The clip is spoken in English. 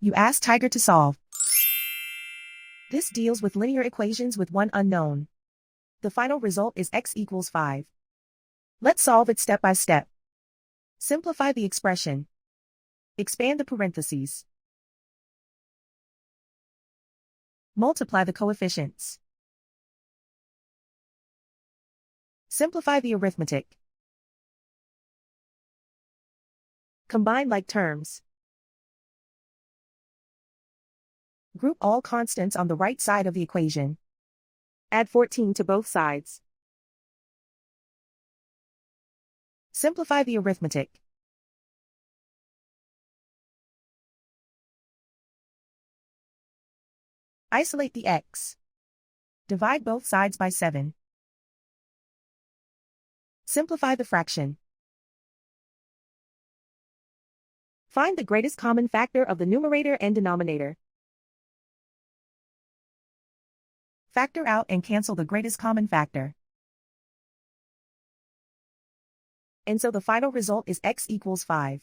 You ask Tiger to solve. This deals with linear equations with one unknown. The final result is x equals 5. Let's solve it step by step. Simplify the expression. Expand the parentheses. Multiply the coefficients. Simplify the arithmetic. Combine like terms. Group all constants on the right side of the equation. Add 14 to both sides. Simplify the arithmetic. Isolate the x. Divide both sides by 7. Simplify the fraction. Find the greatest common factor of the numerator and denominator. Factor out and cancel the greatest common factor. And so the final result is x equals 5.